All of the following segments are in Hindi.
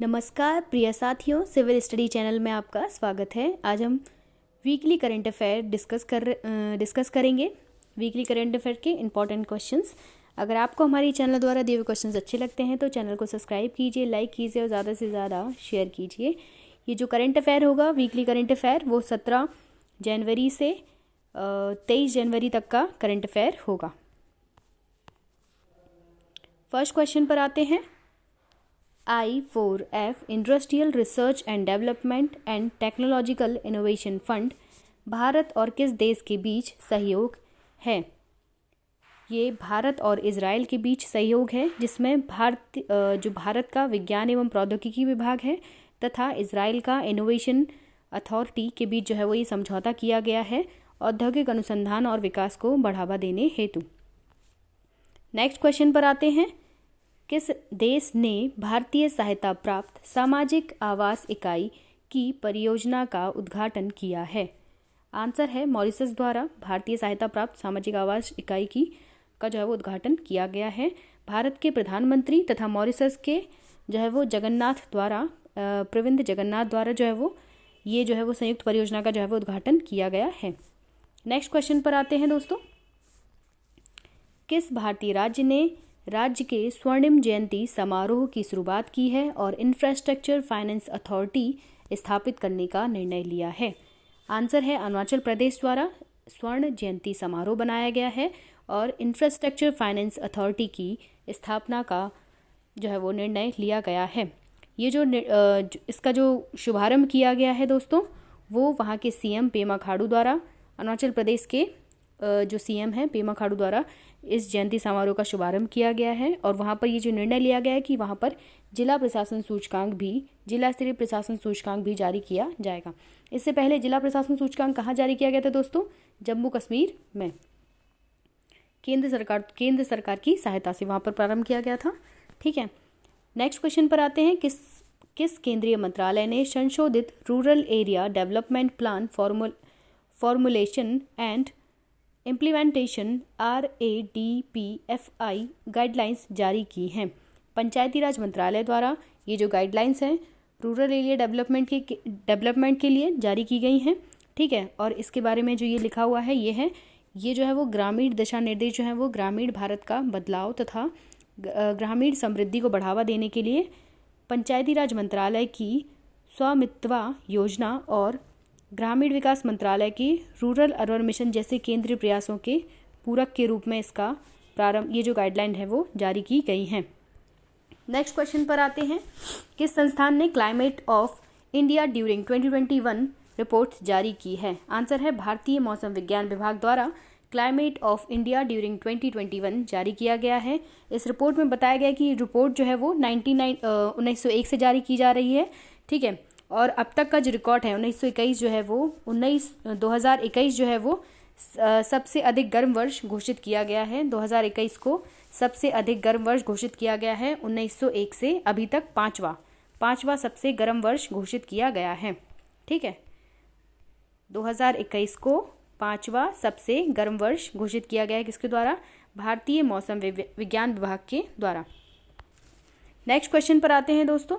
नमस्कार प्रिय साथियों, सिविल स्टडी चैनल में आपका स्वागत है। आज हम वीकली करंट अफेयर डिस्कस करेंगे। वीकली करंट अफेयर के इम्पॉर्टेंट क्वेश्चंस। अगर आपको हमारी चैनल द्वारा दिए हुए क्वेश्चंस अच्छे लगते हैं तो चैनल को सब्सक्राइब कीजिए, लाइक कीजिए और ज़्यादा से ज़्यादा शेयर कीजिए। ये जो करंट अफेयर होगा, वीकली करंट अफेयर, वो 17 जनवरी से 23 जनवरी तक का करंट अफेयर होगा। फर्स्ट क्वेश्चन पर आते हैं। I4F industrial research and development and technological innovation fund Bharat और किस देश के बीच सहयोग है? ये भारत और इजराइल के बीच सहयोग है, जिसमें भारत का विज्ञान एवं प्रौद्योगिकी विभाग है तथा इजराइल का इनोवेशन अथॉरिटी के बीच जो है वो ये समझौता किया गया है औद्योगिक अनुसंधान और विकास को बढ़ावा देने हेतु। नेक्स्ट क्वेश्चन पर आते हैं। किस देश ने भारतीय सहायता प्राप्त सामाजिक आवास इकाई की परियोजना का उद्घाटन किया है? आंसर है मॉरिशस द्वारा भारतीय सहायता प्राप्त सामाजिक आवास इकाई का जो है वो उद्घाटन किया गया है। भारत के प्रधानमंत्री तथा मॉरिशस के जो है वो प्रविंद जगन्नाथ द्वारा जो है वो ये जो है वो संयुक्त परियोजना का जो है वो उद्घाटन किया गया है। नेक्स्ट क्वेश्चन पर आते हैं दोस्तों। किस भारतीय राज्य ने राज्य के स्वर्णिम जयंती समारोह की शुरुआत की है और इंफ्रास्ट्रक्चर फाइनेंस अथॉरिटी स्थापित करने का निर्णय लिया है? आंसर है अरुणाचल प्रदेश द्वारा स्वर्ण जयंती समारोह बनाया गया है और इंफ्रास्ट्रक्चर फाइनेंस अथॉरिटी की स्थापना का जो है वो निर्णय लिया गया है। ये इसका जो शुभारंभ किया गया है दोस्तों, वो वहाँ के सीएम पेमा खांडू द्वारा, अरुणाचल प्रदेश के जो सीएम है पेमा खांडू द्वारा इस जयंती समारोह का शुभारंभ किया गया है। और वहाँ पर ये जो निर्णय लिया गया है कि वहाँ पर जिला स्तरीय प्रशासन सूचकांक भी जारी किया जाएगा। इससे पहले जिला प्रशासन सूचकांक कहाँ जारी किया गया था दोस्तों? जम्मू कश्मीर में केंद्र सरकार की सहायता से वहाँ पर प्रारंभ किया गया था। ठीक है, नेक्स्ट क्वेश्चन पर आते हैं। किस केंद्रीय मंत्रालय ने संशोधित rural area development plan formulation and implementation RADPFI guidelines जारी की हैं? पंचायती राज मंत्रालय द्वारा ये जो गाइडलाइंस हैं रूरल एरिया डेवलपमेंट के लिए जारी की गई हैं। ठीक है, और इसके बारे में जो ये लिखा हुआ है ये जो है वो ग्रामीण दिशा निर्देश जो है वो ग्रामीण भारत का बदलाव तथा ग्रामीण समृद्धि को बढ़ावा देने के लिए पंचायती राज मंत्रालय की स्वामित्वा योजना और ग्रामीण विकास मंत्रालय की रूरल अर्बन मिशन जैसे केंद्रीय प्रयासों के पूरक के रूप में इसका ये जो गाइडलाइन है वो जारी की गई हैं। नेक्स्ट क्वेश्चन पर आते हैं। किस संस्थान ने climate of India during 2021 report जारी की है? आंसर है भारतीय मौसम विज्ञान विभाग द्वारा क्लाइमेट ऑफ इंडिया ड्यूरिंग 2021 जारी किया गया है। इस रिपोर्ट में बताया गया कि रिपोर्ट जो है वो 1901 से जारी की जा रही है। ठीक है, और अब तक का जो रिकॉर्ड है 2021 जो है वो 2021 जो है वो सबसे अधिक गर्म वर्ष घोषित किया गया है। 2021 को सबसे अधिक गर्म वर्ष घोषित किया गया है। 1901 से अभी तक पांचवा सबसे गर्म वर्ष घोषित किया गया है। ठीक है, 2021 को पांचवा सबसे गर्म वर्ष घोषित किया गया है। किसके द्वारा? भारतीय मौसम विज्ञान विभाग के द्वारा। नेक्स्ट क्वेश्चन पर आते हैं दोस्तों।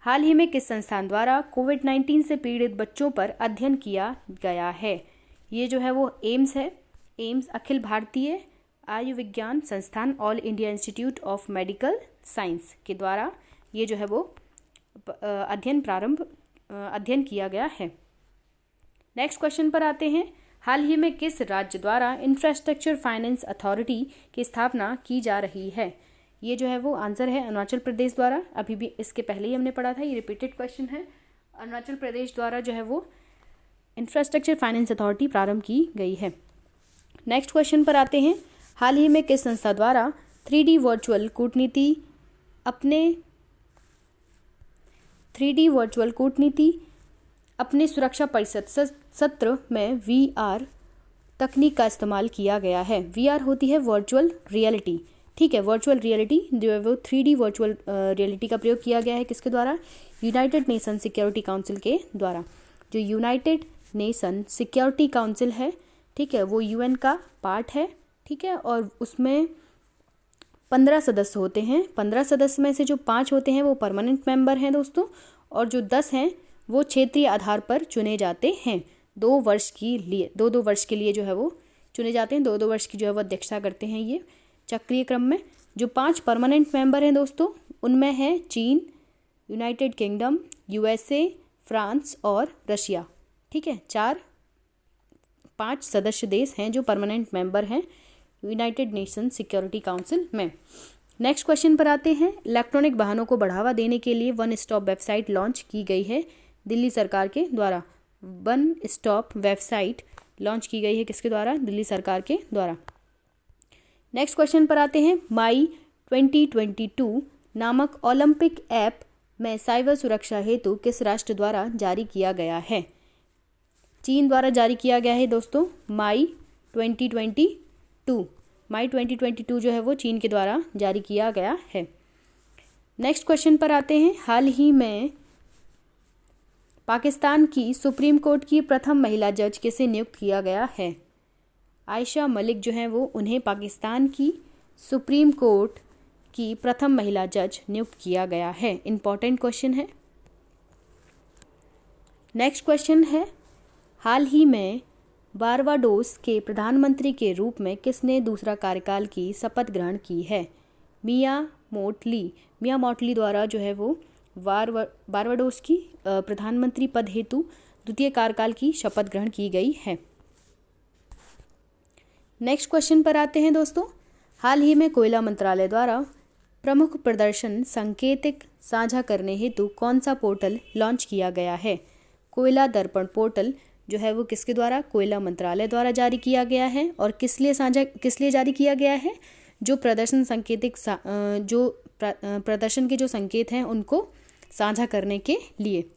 हाल ही में किस संस्थान द्वारा कोविड-19 से पीड़ित बच्चों पर अध्ययन किया गया है? ये जो है वो एम्स है। एम्स अखिल भारतीय आयुर्विज्ञान संस्थान all India institute of medical science के द्वारा ये जो है वो अध्ययन किया गया है। नेक्स्ट क्वेश्चन पर आते हैं। हाल ही में किस राज्य द्वारा इंफ्रास्ट्रक्चर फाइनेंस अथॉरिटी की स्थापना की जा रही है? ये जो है वो आंसर है अरुणाचल प्रदेश द्वारा। अभी भी इसके पहले ही हमने पढ़ा था, ये रिपीटेड क्वेश्चन है। अरुणाचल प्रदेश द्वारा जो है वो इंफ्रास्ट्रक्चर फाइनेंस अथॉरिटी प्रारंभ की गई है। नेक्स्ट क्वेश्चन पर आते हैं। हाल ही में किस संस्था द्वारा 3D वर्चुअल कूटनीति अपने सुरक्षा परिषद सत्र में VR तकनीक का इस्तेमाल किया गया है? VR होती है वर्चुअल रियलिटी। ठीक है, वर्चुअल रियलिटी जो है वो 3D वर्चुअल रियलिटी का प्रयोग किया गया है। किसके द्वारा? यूनाइटेड नेशन सिक्योरिटी काउंसिल के द्वारा। जो यूनाइटेड नेशन सिक्योरिटी काउंसिल है, ठीक है, वो UN का पार्ट है। ठीक है, और उसमें 15 सदस्य होते हैं। 15 सदस्य में से जो 5 होते हैं वो परमानेंट मेंबर हैं दोस्तों, और जो 10 हैं वो क्षेत्रीय आधार पर चुने जाते हैं। 2 वर्ष के लिए 2-2 वर्ष के लिए जो है वो चुने जाते हैं। 2-2 वर्ष की जो है वो अध्यक्षता करते हैं ये चक्रीय क्रम में। जो 5 परमानेंट मेंबर हैं दोस्तों, उनमें है चीन, यूनाइटेड किंगडम, यूएसए, फ्रांस और रशिया। ठीक है, 5 सदस्य देश हैं जो परमानेंट मेंबर हैं यूनाइटेड नेशन सिक्योरिटी काउंसिल में। नेक्स्ट क्वेश्चन पर आते हैं। इलेक्ट्रॉनिक वाहनों को बढ़ावा देने के लिए वन स्टॉप वेबसाइट लॉन्च की गई है दिल्ली सरकार के द्वारा। वन स्टॉप वेबसाइट लॉन्च की गई है किसके द्वारा? दिल्ली सरकार के द्वारा। नेक्स्ट क्वेश्चन पर आते हैं। माई 2022 नामक ओलंपिक ऐप में साइबर सुरक्षा हेतु किस राष्ट्र द्वारा जारी किया गया है? चीन द्वारा जारी किया गया है दोस्तों माई 2022। माई 2022 जो है वो चीन के द्वारा जारी किया गया है। नेक्स्ट क्वेश्चन पर आते हैं। हाल ही में पाकिस्तान की सुप्रीम कोर्ट की प्रथम महिला जज किसे नियुक्त किया गया है? आयशा मलिक जो है वो, उन्हें पाकिस्तान की सुप्रीम कोर्ट की प्रथम महिला जज नियुक्त किया गया है। इंपॉर्टेंट क्वेश्चन है। नेक्स्ट क्वेश्चन है। हाल ही में बारबाडोस के प्रधानमंत्री के रूप में किसने दूसरा कार्यकाल की शपथ ग्रहण की है? मिया मोटली द्वारा जो है वो बारबाडोस की प्रधानमंत्री पद हेतु द्वितीय कार्यकाल की शपथ ग्रहण की गई है। नेक्स्ट क्वेश्चन पर आते हैं दोस्तों। हाल ही में कोयला मंत्रालय द्वारा प्रमुख प्रदर्शन संकेतक साझा करने हेतु कौन सा पोर्टल लॉन्च किया गया है? कोयला दर्पण पोर्टल जो है वो किसके द्वारा? कोयला मंत्रालय द्वारा जारी किया गया है। और किस लिए जारी किया गया है? जो प्रदर्शन संकेतक प्रदर्शन के जो संकेत हैं उनको साझा करने के लिए।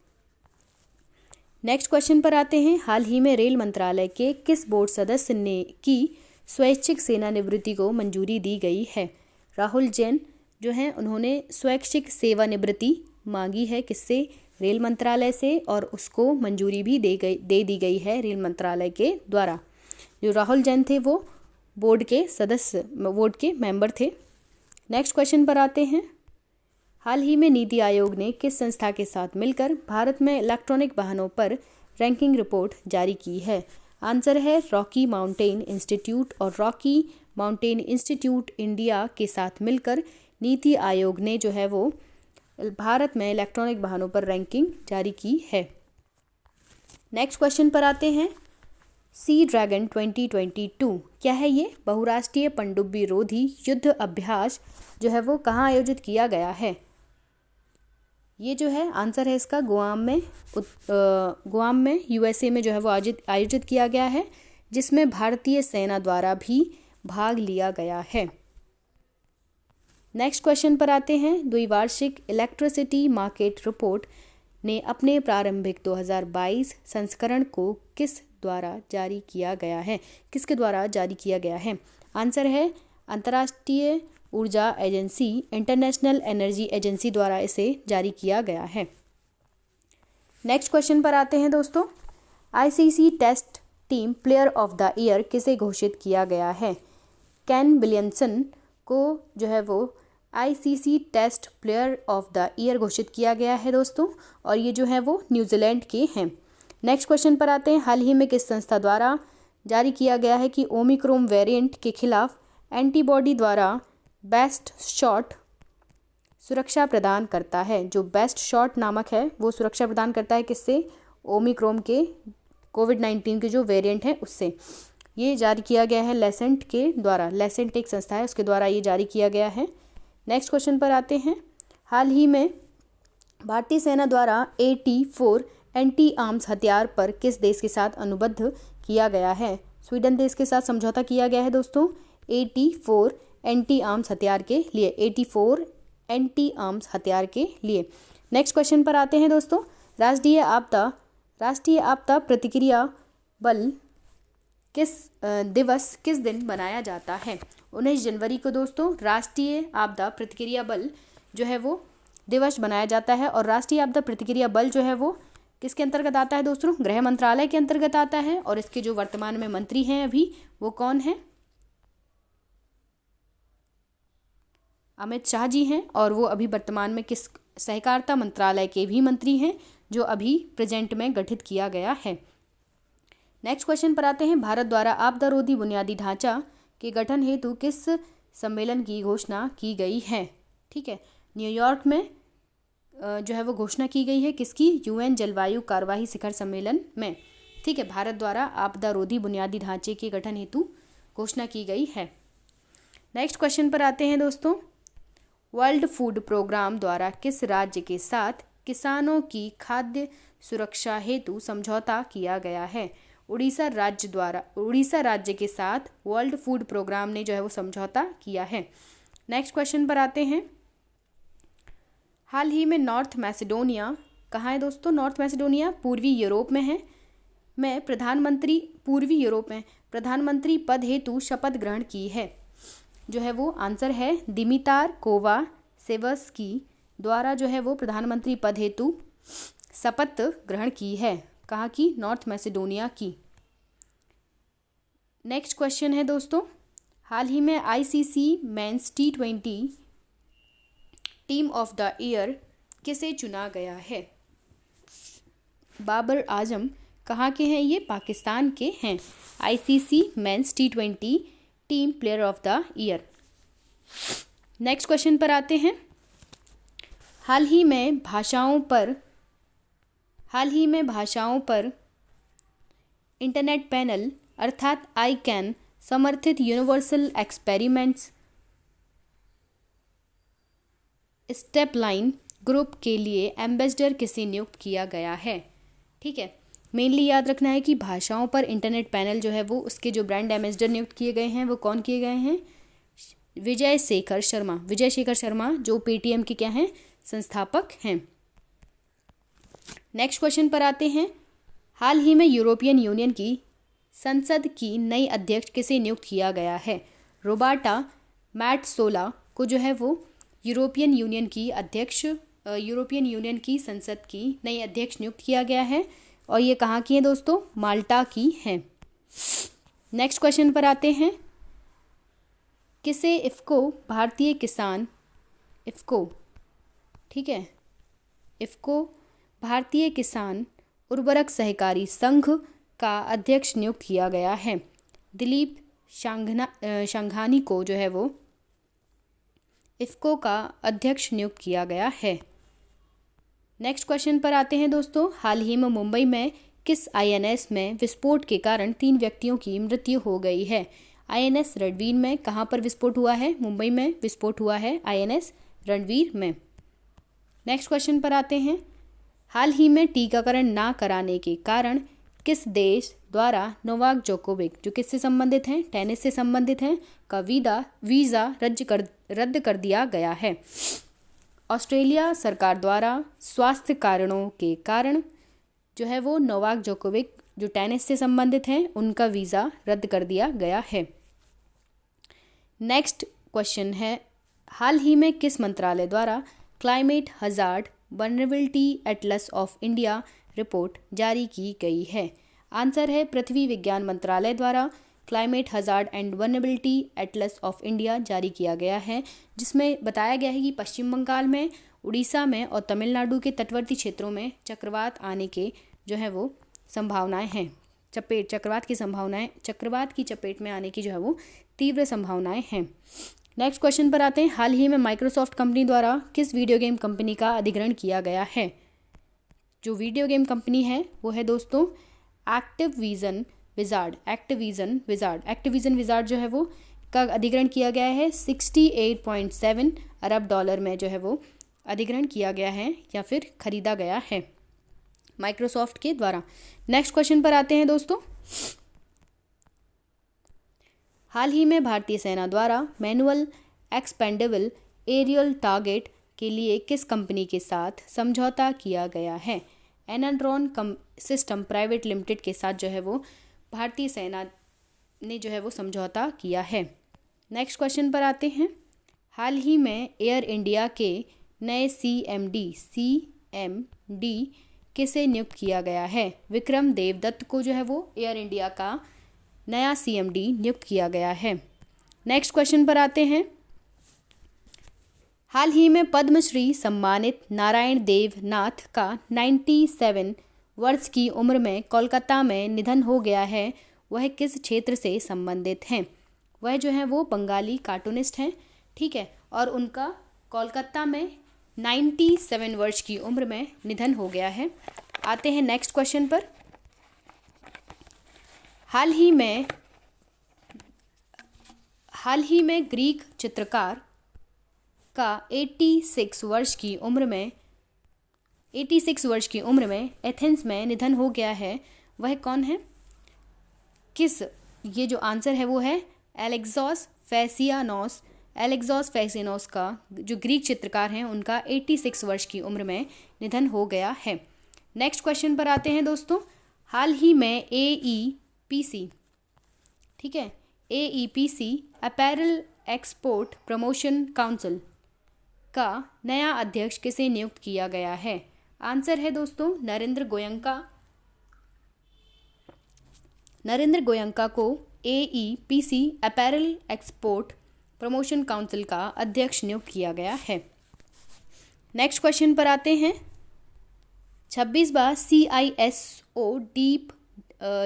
नेक्स्ट क्वेश्चन पर आते हैं। हाल ही में रेल मंत्रालय के किस बोर्ड सदस्य ने की स्वैच्छिक सेवानिवृत्ति को मंजूरी दी गई है? राहुल जैन जो हैं उन्होंने स्वैच्छिक सेवानिवृत्ति मांगी है किससे? रेल मंत्रालय से, और उसको मंजूरी भी दे दी गई है रेल मंत्रालय के द्वारा। जो राहुल जैन थे वो बोर्ड के मेंबर थे। नेक्स्ट क्वेश्चन पर आते हैं। हाल ही में नीति आयोग ने किस संस्था के साथ मिलकर भारत में इलेक्ट्रॉनिक वाहनों पर रैंकिंग रिपोर्ट जारी की है? आंसर है रॉकी माउंटेन इंस्टीट्यूट, और रॉकी माउंटेन इंस्टीट्यूट इंडिया के साथ मिलकर नीति आयोग ने जो है वो भारत में इलेक्ट्रॉनिक वाहनों पर रैंकिंग जारी की है। नेक्स्ट क्वेश्चन पर आते हैं। सी ड्रैगन 2022 क्या है ये? बहुराष्ट्रीय पनडुब्बी रोधी युद्ध अभ्यास जो है वो कहाँ आयोजित किया गया है? ये जो है आंसर है इसका गुआम में यूएसए में जो है वो आयोजित किया गया है, जिसमें भारतीय सेना द्वारा भी भाग लिया गया है। नेक्स्ट क्वेश्चन पर आते हैं। द्विवार्षिक इलेक्ट्रिसिटी मार्केट रिपोर्ट ने अपने प्रारंभिक 2022 संस्करण को किस द्वारा जारी किया गया है? किसके द्वारा जारी किया गया है? आंसर है अंतर्राष्ट्रीय ऊर्जा एजेंसी, इंटरनेशनल एनर्जी एजेंसी द्वारा इसे जारी किया गया है। नेक्स्ट क्वेश्चन पर आते हैं दोस्तों। ICC test team player of the year किसे घोषित किया गया है? केन विलियमसन को जो है वो ICC test player of the year घोषित किया गया है दोस्तों, और ये जो है वो न्यूजीलैंड के हैं। नेक्स्ट क्वेश्चन पर आते हैं। हाल ही में किस संस्था द्वारा जारी किया गया है कि ओमिक्रॉन वेरिएंट के खिलाफ एंटीबॉडी द्वारा बेस्ट शॉट सुरक्षा प्रदान करता है? जो बेस्ट शॉट नामक है वो सुरक्षा प्रदान करता है किससे? ओमिक्रॉन के कोविड-19 के जो वेरिएंट है उससे। ये जारी किया गया है लेसेंट के द्वारा। लेसेंट एक संस्था है, उसके द्वारा ये जारी किया गया है। नेक्स्ट क्वेश्चन पर आते हैं। हाल ही में भारतीय सेना द्वारा 84 एंटी आर्म्स हथियार पर किस देश के साथ अनुबद्ध किया गया है? स्वीडन देश के साथ समझौता किया गया है दोस्तों 84 एंटी आर्म्स हथियार के लिए। 84 एंटी आर्म्स हथियार के लिए। नेक्स्ट क्वेश्चन पर आते हैं दोस्तों। राष्ट्रीय आपदा प्रतिक्रिया बल दिवस किस दिन मनाया जाता है? 19 जनवरी को दोस्तों राष्ट्रीय आपदा प्रतिक्रिया बल जो है वो दिवस मनाया जाता है। और राष्ट्रीय आपदा प्रतिक्रिया बल जो है वो किसके अंतर्गत आता है दोस्तों? गृह मंत्रालय के अंतर्गत आता है। और इसके जो वर्तमान में मंत्री हैं अभी वो कौन है? अमित शाह जी हैं और वो अभी वर्तमान में किस सहकारिता मंत्रालय के भी मंत्री हैं, जो अभी प्रेजेंट में गठित किया गया है। नेक्स्ट क्वेश्चन पर आते हैं। भारत द्वारा आपदा रोधी बुनियादी ढांचा के गठन हेतु किस सम्मेलन की घोषणा की गई है? ठीक है, न्यूयॉर्क में जो है वो घोषणा की गई है किसकी? यूएन जलवायु कार्यवाही शिखर सम्मेलन में। ठीक है, भारत द्वारा आपदा रोधी बुनियादी ढांचे के गठन हेतु घोषणा की गई है। नेक्स्ट क्वेश्चन पर आते हैं दोस्तों। वर्ल्ड फूड प्रोग्राम द्वारा किस राज्य के साथ किसानों की खाद्य सुरक्षा हेतु समझौता किया गया है? उड़ीसा राज्य के साथ वर्ल्ड फूड प्रोग्राम ने जो है वो समझौता किया है। नेक्स्ट क्वेश्चन पर आते हैं। हाल ही में नॉर्थ मैसेडोनिया कहाँ है दोस्तों? नॉर्थ मैसेडोनिया पूर्वी यूरोप में है। पूर्वी यूरोप में प्रधानमंत्री पद हेतु शपथ ग्रहण की है। जो है वो आंसर है दिमितार कोवासेवस्की द्वारा जो है वो प्रधानमंत्री पद हेतु शपथ ग्रहण की है। कहाँ की? नॉर्थ मैसेडोनिया की। नेक्स्ट क्वेश्चन है दोस्तों। हाल ही में ICC men's T20 team of the year किसे चुना गया है? बाबर आजम कहाँ के हैं? ये पाकिस्तान के हैं। ICC men's T20 team player of the year. Next question पर आते हैं। हाल ही में भाषाओं पर इंटरनेट पैनल अर्थात ICANN समर्थित universal experiments step line group के लिए एम्बेसडर किसे नियुक्त किया गया है? ठीक है, मेनली याद रखना है कि भाषाओं पर इंटरनेट पैनल जो है वो उसके जो ब्रांड एम्बेसडर नियुक्त किए गए हैं वो कौन किए गए हैं? विजय शेखर शर्मा जो पेटीएम के क्या हैं? संस्थापक हैं। नेक्स्ट क्वेश्चन पर आते हैं। हाल ही में यूरोपियन यूनियन की संसद की नई अध्यक्ष किसे नियुक्त किया गया है? रोबर्टा मैट्सोला को जो है वो यूरोपियन यूनियन की संसद की नई अध्यक्ष नियुक्त किया गया है और ये कहाँ की है दोस्तों? माल्टा की है। नेक्स्ट क्वेश्चन पर आते हैं। किसे इफ़को भारतीय किसान उर्वरक सहकारी संघ का अध्यक्ष नियुक्त किया गया है? दिलीप शांघानी को जो है वो इफ़को का अध्यक्ष नियुक्त किया गया है। नेक्स्ट क्वेश्चन पर आते हैं दोस्तों। हाल ही में मुंबई में किस INS में विस्फोट के कारण 3 व्यक्तियों की मृत्यु हो गई है? INS रणवीर में कहाँ पर विस्फोट हुआ है? मुंबई में विस्फोट हुआ है INS रणवीर में। नेक्स्ट क्वेश्चन पर आते हैं। हाल ही में टीकाकरण ना कराने के कारण किस देश द्वारा नोवाक जोकोविक जो किससे संबंधित हैं? टेनिस से संबंधित हैं का वीज़ा रद्द कर दिया गया है? ऑस्ट्रेलिया सरकार द्वारा स्वास्थ्य कारणों के कारण जो है वो नोवाक जोकोविक जो टेनिस से संबंधित हैं उनका वीज़ा रद्द कर दिया गया है। नेक्स्ट क्वेश्चन है। हाल ही में किस मंत्रालय द्वारा climate hazard vulnerability Atlas of India report जारी की गई है? आंसर है पृथ्वी विज्ञान मंत्रालय द्वारा climate hazard and vulnerability Atlas of India जारी किया गया है, जिसमें बताया गया है कि पश्चिम बंगाल में, उड़ीसा में और तमिलनाडु के तटवर्ती क्षेत्रों में चक्रवात आने के जो है वो संभावनाएं हैं। चक्रवात की चपेट में आने की जो है वो तीव्र संभावनाएं हैं। नेक्स्ट क्वेश्चन पर आते हैं। हाल ही में माइक्रोसॉफ्ट कंपनी द्वारा किस वीडियो गेम कंपनी का अधिग्रहण किया गया है? जो वीडियो गेम कंपनी है वो है दोस्तों एक्टिविजन विजार्ड जो है वो का अधिग्रहण किया गया है। 68.7 अरब डॉलर में जो है वो अधिग्रहण किया गया है या फिर खरीदा गया है माइक्रोसॉफ्ट के द्वारा। नेक्स्ट क्वेश्चन पर आते हैं दोस्तों। हाल ही में भारतीय सेना द्वारा मैनुअल एक्सपेंडेबल एरियल टारगेट के लिए किस कंपनी के साथ समझौता किया गया है? एनाड्रॉन सिस्टम प्राइवेट लिमिटेड के साथ जो है वो भारतीय सेना ने जो है वो समझौता किया है। नेक्स्ट क्वेश्चन पर आते हैं। हाल ही में एयर इंडिया के नए CMD किसे नियुक्त किया गया है? विक्रम देवदत्त को जो है वो एयर इंडिया का नया CMD नियुक्त किया गया है। नेक्स्ट क्वेश्चन पर आते हैं। हाल ही में पद्मश्री सम्मानित नारायण देव नाथ का 97 वर्ष की उम्र में कोलकाता में निधन हो गया है। वह किस क्षेत्र से संबंधित हैं? वह जो है वो बंगाली कार्टूनिस्ट हैं, ठीक है, और उनका कोलकाता में 97 वर्ष की उम्र में निधन हो गया है। आते हैं नेक्स्ट क्वेश्चन पर। हाल ही में ग्रीक चित्रकार का 86 वर्ष की उम्र में एथेंस में निधन हो गया है। वह कौन है? ये जो आंसर है वो है एलेक्सोस फैसियानोस का जो ग्रीक चित्रकार हैं उनका 86 वर्ष की उम्र में निधन हो गया है। नेक्स्ट क्वेश्चन पर आते हैं दोस्तों। हाल ही में AEPC, ठीक है, AEPC apparel export promotion council का नया अध्यक्ष किसे नियुक्त किया गया है? आंसर है दोस्तों नरेंद्र गोयंका को AEPC apparel export promotion council का अध्यक्ष नियुक्त किया गया है। नेक्स्ट क्वेश्चन पर आते हैं। 26वां CISO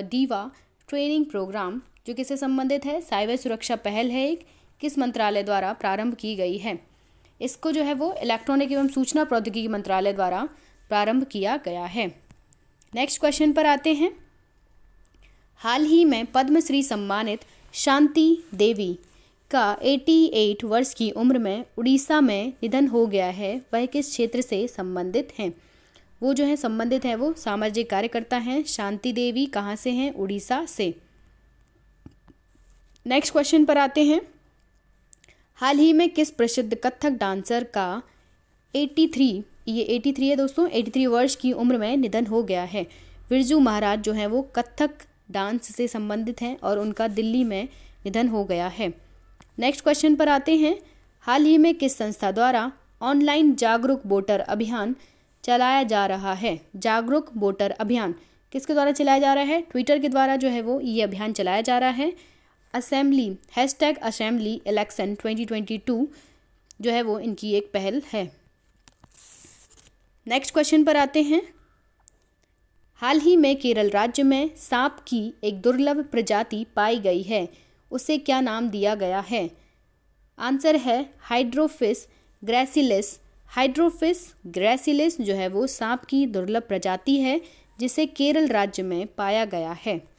डीवा ट्रेनिंग प्रोग्राम जो किससे संबंधित है? साइबर सुरक्षा पहल है एक, किस मंत्रालय द्वारा प्रारंभ की गई है? इसको जो है वो इलेक्ट्रॉनिक एवं सूचना प्रौद्योगिकी मंत्रालय द्वारा प्रारंभ किया गया है। नेक्स्ट क्वेश्चन पर आते हैं। हाल ही में पद्मश्री सम्मानित शांति देवी का 88 वर्ष की उम्र में उड़ीसा में निधन हो गया है। वह किस क्षेत्र से संबंधित हैं? वो जो है संबंधित है वो सामाजिक कार्यकर्ता हैं। शांति देवी कहाँ से हैं? उड़ीसा से। नेक्स्ट क्वेश्चन पर आते हैं। हाल ही में किस प्रसिद्ध कथक डांसर का 83 है दोस्तों, 83 वर्ष की उम्र में निधन हो गया है? बिरजू महाराज जो है वो कथक डांस से संबंधित हैं और उनका दिल्ली में निधन हो गया है। नेक्स्ट क्वेश्चन पर आते हैं। हाल ही में किस संस्था द्वारा ऑनलाइन जागरूक वोटर अभियान चलाया जा रहा है? जागरूक वोटर अभियान किसके द्वारा चलाया जा रहा है? ट्विटर के द्वारा जो है वो ये अभियान चलाया जा रहा है। #असेंबली इलेक्शन 2022 जो है वो इनकी एक पहल है। नेक्स्ट क्वेश्चन पर आते हैं। हाल ही में केरल राज्य में सांप की एक दुर्लभ प्रजाति पाई गई है, उसे क्या नाम दिया गया है? आंसर है हाइड्रोफिस ग्रैसिलिस जो है वो सांप की दुर्लभ प्रजाति है जिसे केरल राज्य में पाया गया है।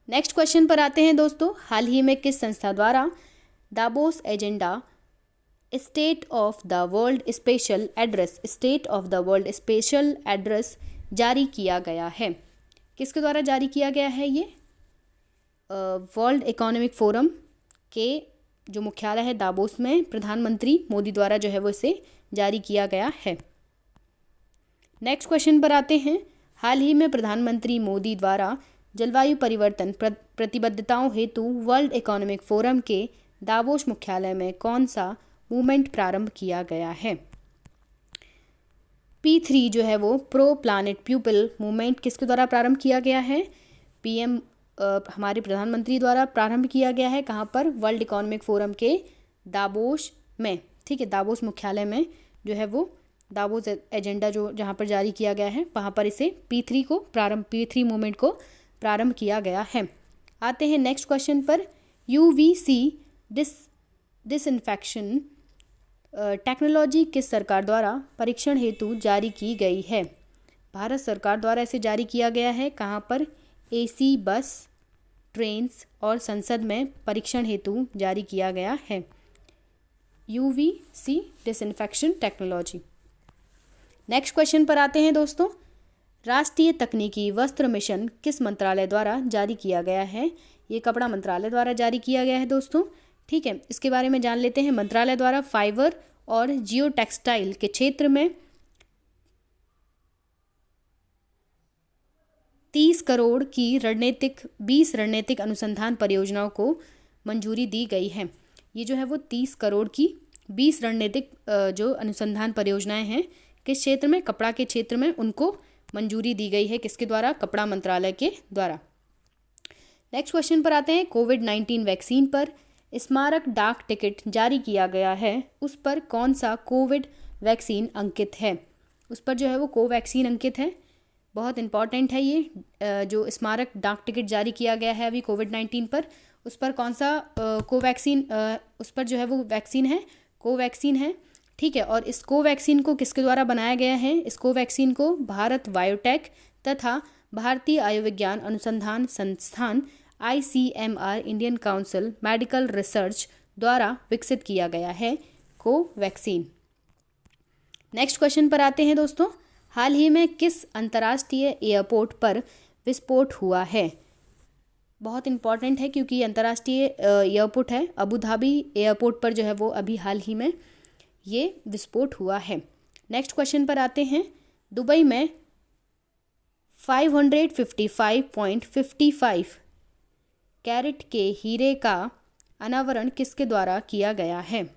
नेक्स्ट क्वेश्चन पर आते हैं दोस्तों। हाल ही में किस संस्था द्वारा Davos agenda state of the world special address जारी किया गया है? किसके द्वारा जारी किया गया है ये? वर्ल्ड इकोनॉमिक फोरम के जो मुख्यालय है दावोस में प्रधानमंत्री मोदी द्वारा जो है वो इसे जारी किया गया है। नेक्स्ट क्वेश्चन पर आते हैं। हाल ही में प्रधानमंत्री मोदी द्वारा जलवायु परिवर्तन प्रतिबद्धताओं हेतु वर्ल्ड इकोनॉमिक फोरम के दावोस मुख्यालय में कौन सा मूवमेंट प्रारंभ किया गया है? P3 जो है वो प्रो प्लानेट पीपल मूवमेंट किसके द्वारा प्रारंभ किया गया है? PM हमारे प्रधानमंत्री द्वारा प्रारंभ किया गया है। कहाँ पर? वर्ल्ड इकोनॉमिक फोरम के दावोस में, ठीक है, दावोस मुख्यालय में जो है वो दावोस एजेंडा जो जहाँ पर जारी किया गया है वहाँ पर इसे P3 मूवमेंट को प्रारंभ किया गया है। आते हैं नेक्स्ट क्वेश्चन पर। UVC डिसइंफेक्शन टेक्नोलॉजी किस सरकार द्वारा परीक्षण हेतु जारी की गई है? भारत सरकार द्वारा इसे जारी किया गया है। कहाँ पर? AC बस, ट्रेन्स और संसद में परीक्षण हेतु जारी किया गया है। UVC disinfection technology. Next question पर आते हैं दोस्तों। राष्ट्रीय तकनीकी वस्त्र मिशन किस मंत्रालय द्वारा जारी किया गया है? ये कपड़ा मंत्रालय द्वारा जारी किया गया है दोस्तों, ठीक है। इसके बारे में जान लेते हैं। मंत्रालय द्वारा फाइबर और जियो टेक्सटाइल के क्षेत्र में 30 करोड़ की 20 रणनीतिक अनुसंधान परियोजनाओं को मंजूरी दी गई है। ये जो है वो 30 करोड़ की 20 रणनीतिक जो अनुसंधान परियोजनाएं हैं किस क्षेत्र में? कपड़ा के क्षेत्र में उनको मंजूरी दी गई है। किसके द्वारा? कपड़ा मंत्रालय के द्वारा। नेक्स्ट क्वेश्चन पर आते हैं। कोविड-19 वैक्सीन पर स्मारक डाक टिकट जारी किया गया है उस पर कौन सा कोविड वैक्सीन अंकित है? उस पर जो है वो कोवैक्सीन अंकित है। बहुत इंपॉर्टेंट है ये जो स्मारक डाक टिकट जारी किया गया है अभी कोविड-19 पर, उस पर कौन सा कोवैक्सीन उस पर जो है वो वैक्सीन है, कोवैक्सीन है। ठीक है, और इस कोवैक्सीन को किसके द्वारा बनाया गया है? इस कोवैक्सीन को भारत बायोटेक तथा भारतीय आयुर्विज्ञान अनुसंधान संस्थान ICMR Indian council medical research द्वारा विकसित किया गया है कोवैक्सीन। नेक्स्ट क्वेश्चन पर आते हैं दोस्तों। हाल ही में किस अंतर्राष्ट्रीय एयरपोर्ट पर विस्फोट हुआ है? बहुत इंपॉर्टेंट है क्योंकि ये अंतर्राष्ट्रीय एयरपोर्ट है। अबू धाबी एयरपोर्ट पर जो है वो अभी हाल ही में ये विस्फोट हुआ है। नेक्स्ट क्वेश्चन पर आते हैं। दुबई में 555.55 कैरेट के हीरे का अनावरण किसके द्वारा किया गया है?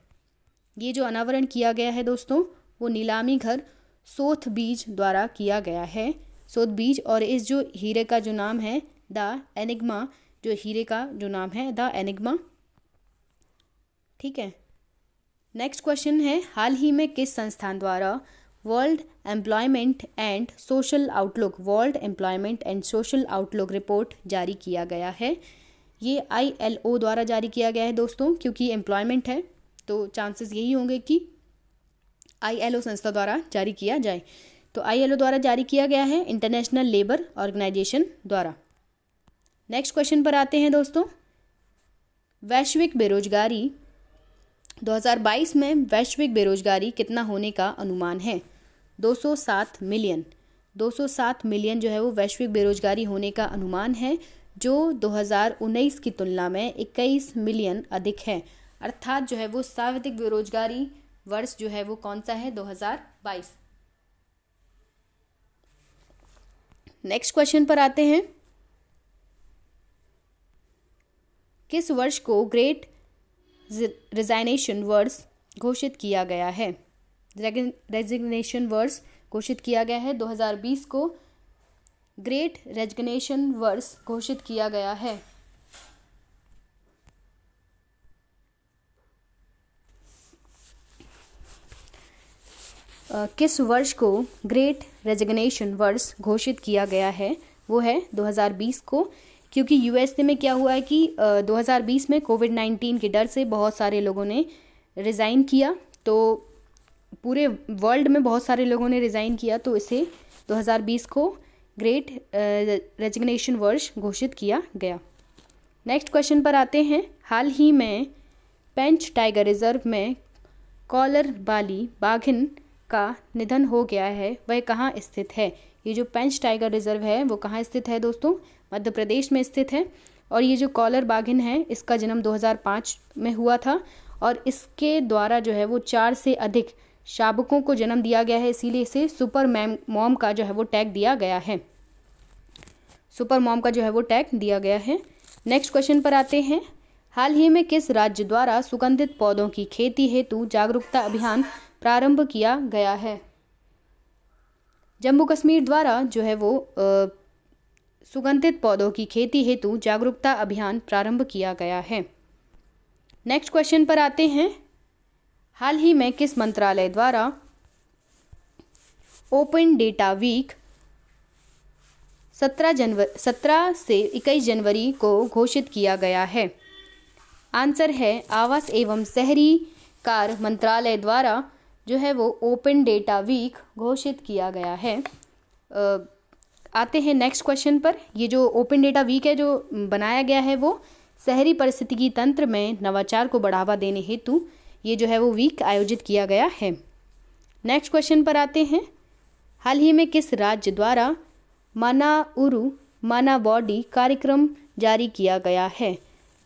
ये जो अनावरण किया गया है दोस्तों वो नीलामी घर सोथबीज द्वारा किया गया है, सोथबीज। और इस जो हीरे का जो नाम है द एनिग्मा, जो हीरे का जो नाम है द एनिग्मा। ठीक है, नेक्स्ट क्वेश्चन है। हाल ही में किस संस्थान द्वारा world employment and social outlook report जारी किया गया है? ये ILO द्वारा जारी किया गया है दोस्तों, क्योंकि एम्प्लॉयमेंट है तो चांसेस यही होंगे कि ILO संस्था द्वारा जारी किया जाए। तो ILO द्वारा जारी किया गया है, इंटरनेशनल लेबर ऑर्गेनाइजेशन द्वारा। नेक्स्ट क्वेश्चन पर आते हैं दोस्तों। वैश्विक बेरोजगारी 2022 में वैश्विक बेरोजगारी कितना होने का अनुमान है? 207 मिलियन। 207 मिलियन जो है वो वैश्विक बेरोजगारी होने का अनुमान है, जो 2019 की तुलना में 21 मिलियन अधिक है। अर्थात जो है वो सर्वाधिक बेरोजगारी वर्ष जो है वो कौन सा है? 2022। नेक्स्ट क्वेश्चन पर आते हैं। किस वर्ष को ग्रेट रेजिग्नेशन वर्ष घोषित किया गया है? रेजिग्नेशन वर्ष घोषित किया गया है 2020 को ग्रेट रेजिग्नेशन वर्ष घोषित किया गया है। किस वर्ष को ग्रेट रेजिग्नेशन वर्ष घोषित किया गया है? वो है 2020 को, क्योंकि USA में क्या हुआ है कि 2020 में कोविड-19 के डर से बहुत सारे लोगों ने रिज़ाइन किया। तो पूरे वर्ल्ड में बहुत सारे लोगों ने रिज़ाइन किया, तो इसे 2020 को ग्रेट रेजिग्नेशन वर्ष घोषित किया गया। नेक्स्ट क्वेश्चन पर आते हैं। हाल ही में पेंच टाइगर रिजर्व में कॉलर वाली बाघिन का निधन हो गया है, वह कहाँ स्थित है? ये जो पेंच टाइगर रिजर्व है वो कहाँ स्थित है दोस्तों? मध्य प्रदेश में स्थित है। और ये जो कॉलर बाघिन है इसका जन्म 2005 में हुआ था और इसके द्वारा जो है वो 4 से अधिक शावकों को जन्म दिया गया है, इसीलिए इसे सुपर मॉम का जो है वो टैग दिया गया है। सुपर मॉम का जो है वो टैग दिया गया है। नेक्स्ट क्वेश्चन पर आते हैं। हाल ही में किस राज्य द्वारा सुगंधित पौधों की खेती हेतु जागरूकता अभियान प्रारंभ किया गया है? जम्मू कश्मीर द्वारा जो है वो सुगंधित पौधों की खेती हेतु जागरूकता अभियान प्रारंभ किया गया है। नेक्स्ट क्वेश्चन पर आते हैं। हाल ही में किस मंत्रालय द्वारा ओपन डेटा वीक 17 से 21 जनवरी को घोषित किया गया है? आंसर है आवास एवं शहरी कार्य मंत्रालय द्वारा जो है वो ओपन डेटा वीक घोषित किया गया है। आते हैं नेक्स्ट क्वेश्चन पर। ये जो ओपन डेटा वीक है जो बनाया गया है वो शहरी पारिस्थितिकी तंत्र में नवाचार को बढ़ावा देने हेतु ये जो है वो वीक आयोजित किया गया है। नेक्स्ट क्वेश्चन पर आते हैं। हाल ही में किस राज्य द्वारा मानाउरु मानाबॉडी कार्यक्रम जारी किया गया है?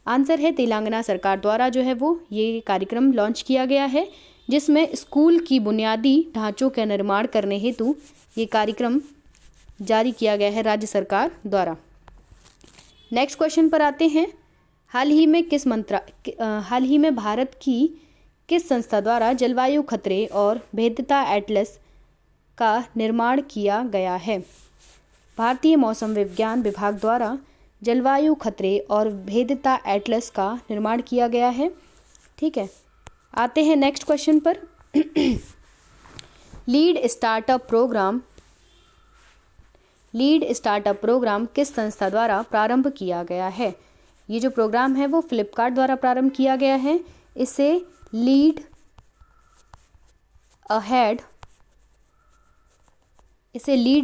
आंसर है तेलंगाना सरकार द्वारा जो है वो ये कार्यक्रम लॉन्च किया गया है, जिसमें स्कूल की बुनियादी ढांचों का निर्माण करने हेतु ये कार्यक्रम जारी किया गया है राज्य सरकार द्वारा। नेक्स्ट क्वेश्चन पर आते हैं। हाल ही में भारत की किस संस्था द्वारा जलवायु खतरे और भेद्यता एटलस का निर्माण किया गया है? भारतीय मौसम विज्ञान विभाग द्वारा जलवायु खतरे और भेद्यता एटलस का निर्माण किया गया है। ठीक है, आते हैं नेक्स्ट क्वेश्चन पर। लीड स्टार्टअप प्रोग्राम किस संस्था द्वारा प्रारंभ किया गया है? ये जो प्रोग्राम है वो फ्लिपकार्ट द्वारा प्रारंभ किया गया है। इसे लीड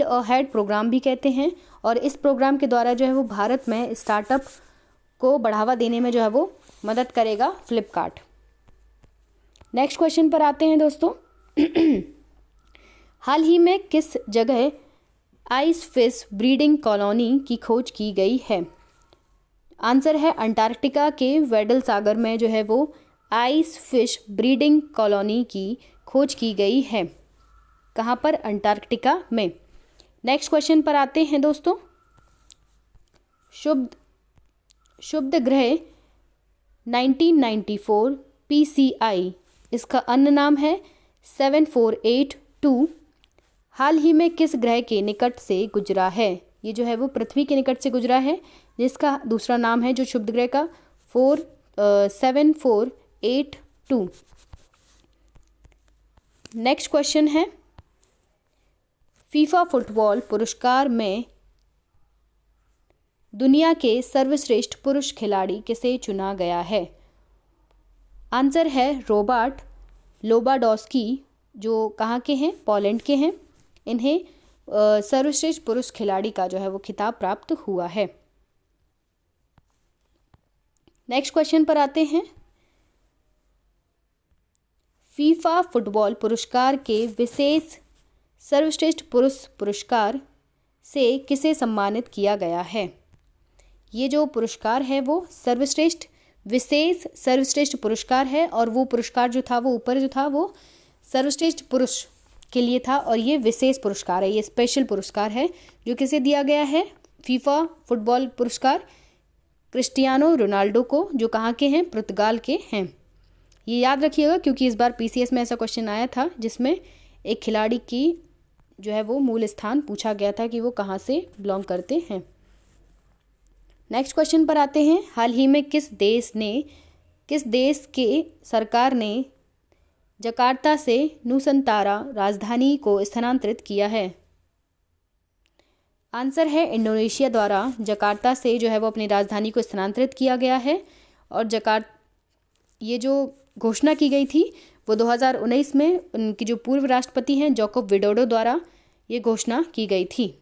अहेड प्रोग्राम भी कहते हैं, और इस प्रोग्राम के द्वारा जो है वो भारत में स्टार्टअप को बढ़ावा देने में जो है वो मदद करेगा फ्लिपकार्ट। नेक्स्ट क्वेश्चन पर आते हैं दोस्तों। हाल ही में किस जगह आइस फिश ब्रीडिंग कॉलोनी की खोज की गई है? आंसर है अंटार्कटिका के वेडल सागर में जो है वो आइस फिश ब्रीडिंग कॉलोनी की खोज की गई है। कहाँ पर? अंटार्कटिका में। नेक्स्ट क्वेश्चन पर आते हैं दोस्तों। शुभ ग्रह 1994 PCI, इसका अन्य नाम है 7482, हाल ही में किस ग्रह के निकट से गुजरा है? ये जो है वो पृथ्वी के निकट से गुजरा है, जिसका दूसरा नाम है जो शुभ ग्रह का 7482। नेक्स्ट क्वेश्चन है, फीफा फुटबॉल पुरस्कार में दुनिया के सर्वश्रेष्ठ पुरुष खिलाड़ी किसे चुना गया है? आंसर है रोबर्ट लोबाडोस्की, जो कहाँ के हैं? पोलैंड के हैं। इन्हें सर्वश्रेष्ठ पुरुष खिलाड़ी का जो है वो खिताब प्राप्त हुआ है। नेक्स्ट क्वेश्चन पर आते हैं। फीफा फुटबॉल पुरस्कार के विशेष सर्वश्रेष्ठ पुरुष पुरस्कार से किसे सम्मानित किया गया है? ये जो पुरस्कार है वो विशेष सर्वश्रेष्ठ पुरस्कार है, और वो पुरस्कार जो था वो ऊपर जो था वो सर्वश्रेष्ठ पुरुष के लिए था, और ये विशेष पुरस्कार है, ये स्पेशल पुरस्कार है जो किसे दिया गया है? फीफा फुटबॉल पुरस्कार क्रिस्टियानो रोनाल्डो को, जो कहाँ के हैं? पुर्तगाल के हैं। ये याद रखिएगा क्योंकि इस बार PCS में ऐसा क्वेश्चन आया था जिसमें एक खिलाड़ी की जो है वो मूल स्थान पूछा गया था कि वो कहाँ से बिलोंग करते हैं। नेक्स्ट क्वेश्चन पर आते हैं। हाल ही में किस देश के सरकार ने जकार्ता से नुसंतारा राजधानी को स्थानांतरित किया है? आंसर है इंडोनेशिया द्वारा जकार्ता से जो है वो अपनी राजधानी को स्थानांतरित किया गया है, और ये जो घोषणा की गई थी वो 2019 में उनकी जो पूर्व राष्ट्रपति हैं जोकोब विडोडो द्वारा ये घोषणा की गई थी।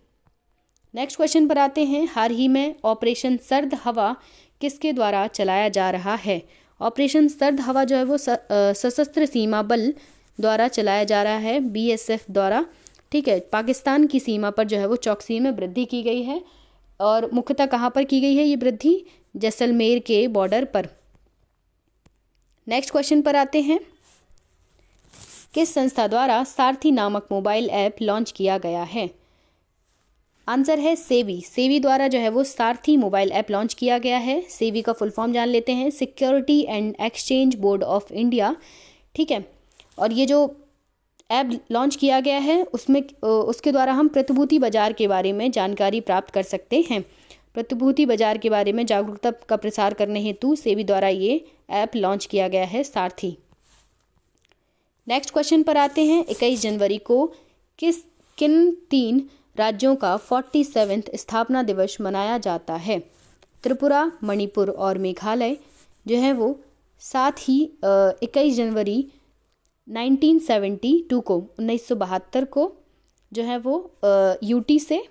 नेक्स्ट क्वेश्चन पर आते हैं। हाल ही में ऑपरेशन सर्द हवा किसके द्वारा चलाया जा रहा है? ऑपरेशन सर्द हवा जो है वो सशस्त्र सीमा बल द्वारा चलाया जा रहा है, BSF द्वारा। ठीक है, पाकिस्तान की सीमा पर जो है वो चौकसी में वृद्धि की गई है, और मुख्यतः कहाँ पर की गई है ये वृद्धि? जैसलमेर के बॉर्डर पर। नेक्स्ट क्वेश्चन पर आते हैं। किस संस्था द्वारा सारथी नामक मोबाइल ऐप लॉन्च किया गया है? आंसर है सेवी द्वारा जो है वो सारथी मोबाइल ऐप लॉन्च किया गया है। सेवी का फुल फॉर्म जान लेते हैं, security and exchange board of India. ठीक है, और ये जो ऐप लॉन्च किया गया है उसके द्वारा हम प्रतिभूति बाजार के बारे में जानकारी प्राप्त कर सकते हैं। प्रतिभूति बाजार के बारे में जागरूकता का प्रसार करने हेतु सेवी द्वारा ये ऐप लॉन्च किया गया है, सारथी। नेक्स्ट क्वेश्चन पर आते हैं। 21 जनवरी को किन 3 राज्यों का 47वां स्थापना दिवस मनाया जाता है? त्रिपुरा, मणिपुर और मेघालय जो है वो साथ ही 21 जनवरी 1972 को जो है वो यूटी से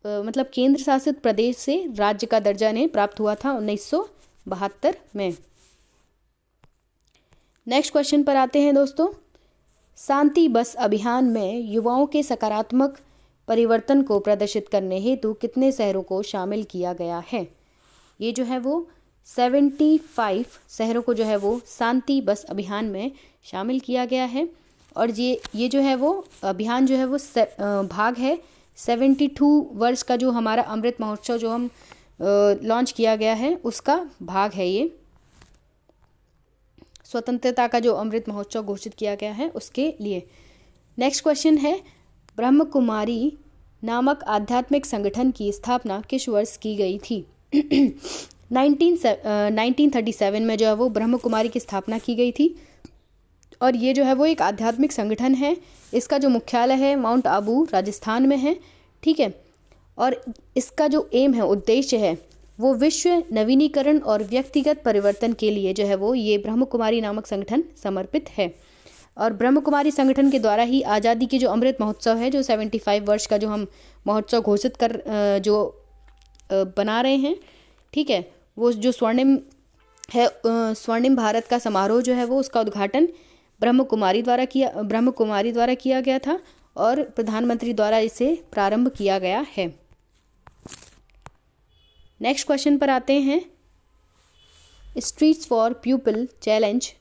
मतलब केंद्र शासित प्रदेश से राज्य का दर्जा इन्हें प्राप्त हुआ था 1972 में। नेक्स्ट क्वेश्चन पर आते हैं दोस्तों। शांति बस अभियान में युवाओं के सकारात्मक परिवर्तन को प्रदर्शित करने हेतु कितने शहरों को शामिल किया गया है? ये जो है वो 75 शहरों को जो है वो शांति बस अभियान में शामिल किया गया है, और ये जो है वो अभियान जो है वो भाग है 72 वर्ष का जो हमारा अमृत महोत्सव जो हम लॉन्च किया गया है उसका भाग है। ये स्वतंत्रता का जो अमृत महोत्सव घोषित किया गया है उसके लिए। नेक्स्ट क्वेश्चन है, ब्रह्म कुमारी नामक आध्यात्मिक संगठन की स्थापना किस वर्ष की गई थी? 1937 में जो है वो ब्रह्म कुमारी की स्थापना की गई थी और ये जो है वो एक आध्यात्मिक संगठन है। इसका जो मुख्यालय है माउंट आबू राजस्थान में है, ठीक है। और इसका जो एम है, उद्देश्य है, वो विश्व नवीनीकरण और व्यक्तिगत परिवर्तन के लिए जो है वो ये ब्रह्म कुमारी नामक संगठन समर्पित है। और ब्रह्म कुमारी संगठन के द्वारा ही आज़ादी के जो अमृत महोत्सव है, जो 75 वर्ष का जो हम महोत्सव घोषित बना रहे हैं, ठीक है, वो जो स्वर्णिम है, स्वर्णिम भारत का समारोह जो है वो उसका उद्घाटन ब्रह्म कुमारी द्वारा किया गया था और प्रधानमंत्री द्वारा इसे प्रारंभ किया गया है। नेक्स्ट क्वेश्चन पर आते हैं। Streets for people challenge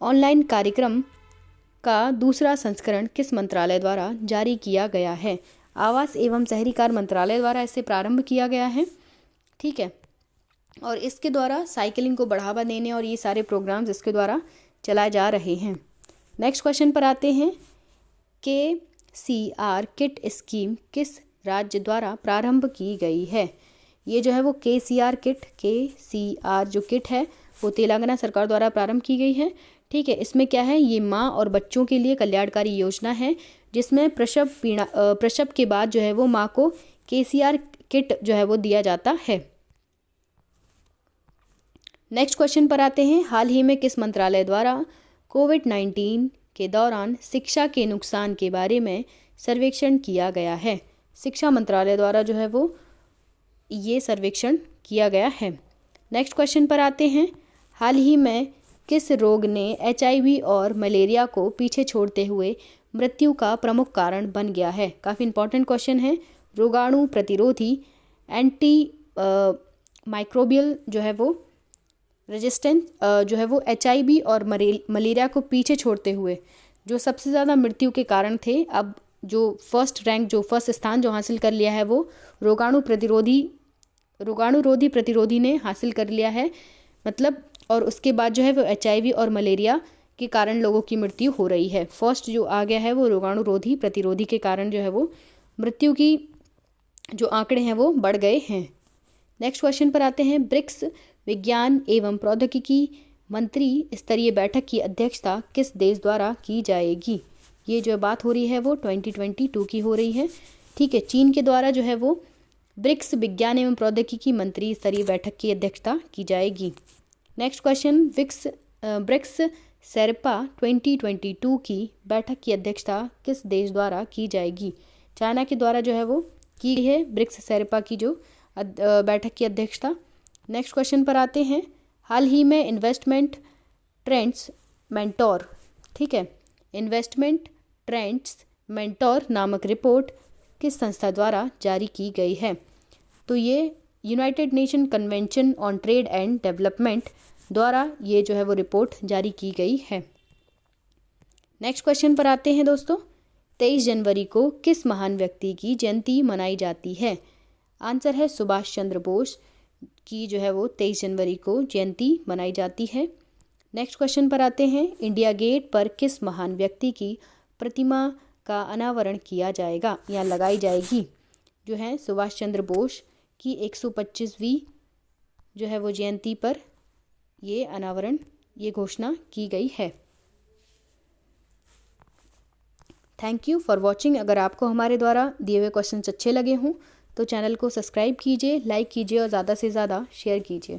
online कार्यक्रम का दूसरा संस्करण किस मंत्रालय द्वारा जारी किया गया है? आवास एवं शहरी कार्य मंत्रालय द्वारा इसे प्रारंभ किया गया है, ठीक है। और इसके द्वारा साइकिलिंग को बढ़ावा देने और ये सारे प्रोग्राम्स इसके द्वारा चलाए जा रहे हैं। नेक्स्ट क्वेश्चन पर आते हैं। KCR किट स्कीम किस राज्य द्वारा प्रारंभ की गई है? ये जो है वो KCR जो किट है वो तेलंगाना सरकार द्वारा प्रारंभ की गई है, ठीक है। इसमें क्या है, ये माँ और बच्चों के लिए कल्याणकारी योजना है जिसमें प्रसव के बाद जो है वो माँ को KCR किट जो है वो दिया जाता है। नेक्स्ट क्वेश्चन पर आते हैं। हाल ही में किस मंत्रालय द्वारा कोविड-19 के दौरान शिक्षा के नुकसान के बारे में सर्वेक्षण किया गया है? शिक्षा मंत्रालय द्वारा जो है वो ये सर्वेक्षण किया गया है। नेक्स्ट क्वेश्चन पर आते हैं। हाल ही में किस रोग ने HIV और मलेरिया को पीछे छोड़ते हुए मृत्यु का प्रमुख कारण बन गया है? काफ़ी इंपॉर्टेंट क्वेश्चन है। रोगाणु प्रतिरोधी एंटी माइक्रोबियल जो है वो रेजिस्टेंस जो है वो HIV और मलेरिया को पीछे छोड़ते हुए जो सबसे ज़्यादा मृत्यु के कारण थे, अब जो फर्स्ट स्थान जो हासिल कर लिया है वो रोगाणुरोधी प्रतिरोधी ने हासिल कर लिया है, मतलब। और उसके बाद जो है वो HIV और मलेरिया के कारण लोगों की मृत्यु हो रही है। फर्स्ट जो आ गया है वो रोगाणुरोधी प्रतिरोधी के कारण जो है वो मृत्यु की जो आंकड़े हैं वो बढ़ गए हैं। नेक्स्ट क्वेश्चन पर आते हैं। ब्रिक्स विज्ञान एवं प्रौद्योगिकी मंत्री स्तरीय बैठक की अध्यक्षता किस देश द्वारा की जाएगी? ये जो बात हो रही है वो 2022 की हो रही है, ठीक है। चीन के द्वारा जो है वो ब्रिक्स विज्ञान एवं प्रौद्योगिकी मंत्री स्तरीय बैठक की अध्यक्षता की जाएगी। Next question. ब्रिक्स शेर्पा 2022 की बैठक की अध्यक्षता किस देश द्वारा की जाएगी? चाइना के द्वारा जो है वो की गई है ब्रिक्स शेर्पा की जो बैठक की अध्यक्षता। नेक्स्ट क्वेश्चन पर आते हैं। हाल ही में इन्वेस्टमेंट ट्रेंड्स मेंटोर, ठीक है, इन्वेस्टमेंट ट्रेंड्स मेंटोर नामक रिपोर्ट किस संस्था द्वारा जारी की गई है? तो ये United nation convention on trade and development द्वारा ये जो है वो रिपोर्ट जारी की गई है। नेक्स्ट क्वेश्चन पर आते हैं दोस्तों। 23 जनवरी को किस महान व्यक्ति की जयंती मनाई जाती है? आंसर है सुभाष चंद्र बोस की जो है वो 23 जनवरी को जयंती मनाई जाती है। नेक्स्ट क्वेश्चन पर आते हैं। इंडिया गेट पर किस महान व्यक्ति की प्रतिमा का अनावरण किया जाएगा या लगाई जाएगी? जो है सुभाष चंद्र बोस की 125वीं जो है वो जयंती पर ये घोषणा की गई है। Thank you for watching. अगर आपको हमारे द्वारा दिए हुए क्वेश्चंस अच्छे लगे हों तो चैनल को सब्सक्राइब कीजिए, लाइक कीजिए और ज़्यादा से ज़्यादा शेयर कीजिए।